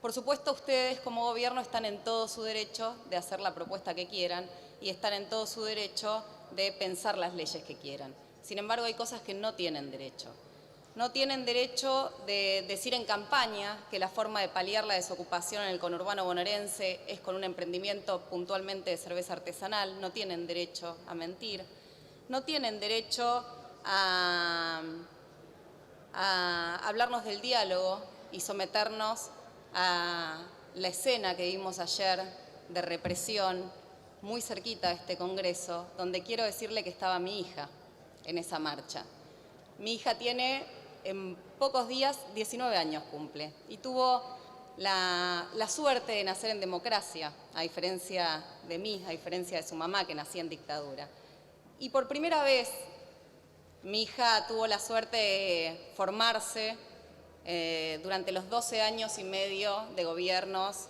Por supuesto, ustedes como gobierno están en todo su derecho de hacer la propuesta que quieran y están en todo su derecho de pensar las leyes que quieran. Sin embargo, hay cosas que no tienen derecho. No tienen derecho de decir en campaña que la forma de paliar la desocupación en el conurbano bonaerense es con un emprendimiento puntualmente de cerveza artesanal. No tienen derecho a mentir. No tienen derecho a hablarnos del diálogo y someternos a la escena que vimos ayer de represión muy cerquita de este Congreso, donde quiero decirle que estaba mi hija en esa marcha. Mi hija tiene, en pocos días, 19 años cumple, y tuvo la suerte de nacer en democracia, a diferencia de mí, a diferencia de su mamá, que nacía en dictadura. Y por primera vez, mi hija tuvo la suerte de formarse durante los 12 años y medio de gobiernos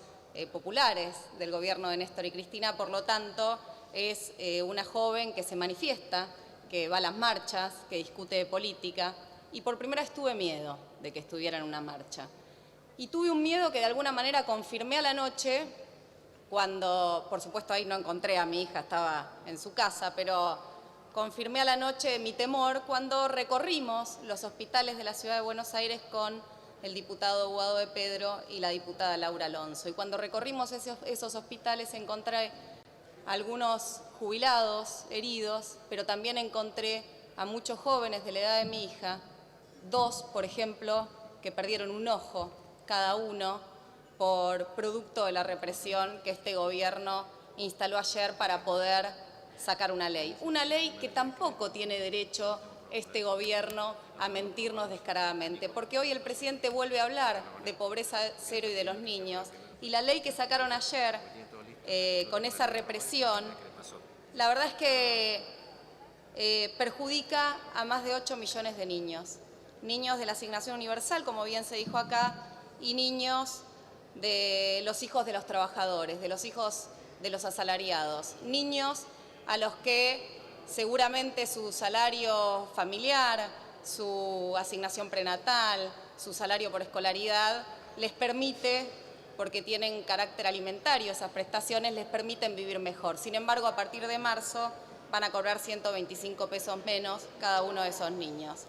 populares, del gobierno de Néstor y Cristina. Por lo tanto, es una joven que se manifiesta, que va a las marchas, que discute de política, y por primera vez tuve miedo de que estuviera en una marcha. Y tuve un miedo que de alguna manera confirmé a la noche, cuando, por supuesto, ahí no encontré a mi hija, estaba en su casa, pero confirmé a la noche mi temor cuando recorrimos los hospitales de la Ciudad de Buenos Aires con el diputado Guado de Pedro y la diputada Laura Alonso. Y cuando recorrimos esos hospitales encontré algunos jubilados, heridos, pero también encontré a muchos jóvenes de la edad de mi hija, 2, por ejemplo, que perdieron un ojo cada uno por producto de la represión que este gobierno instaló ayer para poder sacar una ley. Una ley que tampoco tiene derecho este gobierno a mentirnos descaradamente, porque hoy el presidente vuelve a hablar de pobreza cero y de los niños, y la ley que sacaron ayer con esa represión, la verdad es que perjudica a más de 8 millones de niños. Niños de la asignación universal, como bien se dijo acá, y niños de los hijos de los trabajadores, de los hijos de los asalariados. Niños a los que seguramente su salario familiar, su asignación prenatal, su salario por escolaridad, les permite, porque tienen carácter alimentario, esas prestaciones les permiten vivir mejor. Sin embargo, a partir de marzo van a cobrar 125 pesos menos cada uno de esos niños.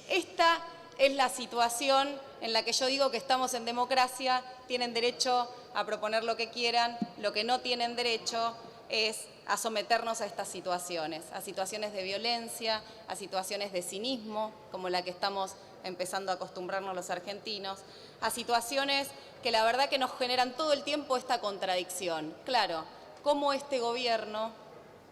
Esta es la situación en la que yo digo que estamos en democracia, tienen derecho a proponer lo que quieran, lo que no tienen derecho es a someternos a estas situaciones de violencia, a situaciones de cinismo, como la que estamos empezando a acostumbrarnos los argentinos, a situaciones que la verdad que nos generan todo el tiempo esta contradicción. Claro, ¿cómo este gobierno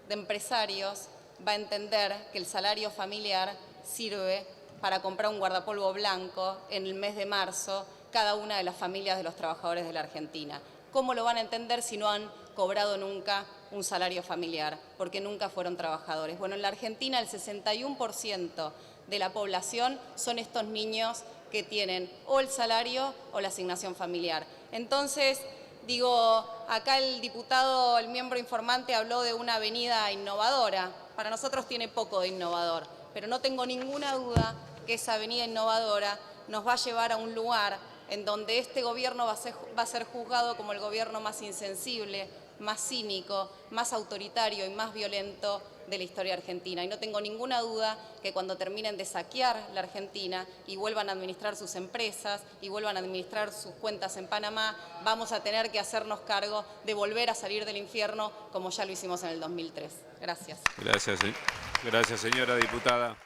de empresarios va a entender que el salario familiar sirve para comprar un guardapolvo blanco en el mes de marzo cada una de las familias de los trabajadores de la Argentina? ¿Cómo lo van a entender si no han cobrado nunca un salario familiar? Porque nunca fueron trabajadores. Bueno, en la Argentina el 61% de la población son estos niños que tienen o el salario o la asignación familiar. Entonces, digo, acá el diputado, el miembro informante, habló de una avenida innovadora. Para nosotros tiene poco de innovador, pero no tengo ninguna duda que esa avenida innovadora nos va a llevar a un lugar en donde este gobierno va a ser juzgado como el gobierno más insensible, más cínico, más autoritario y más violento de la historia argentina. Y no tengo ninguna duda que cuando terminen de saquear la Argentina y vuelvan a administrar sus empresas y vuelvan a administrar sus cuentas en Panamá, vamos a tener que hacernos cargo de volver a salir del infierno como ya lo hicimos en el 2003. Gracias. Gracias, señora diputada.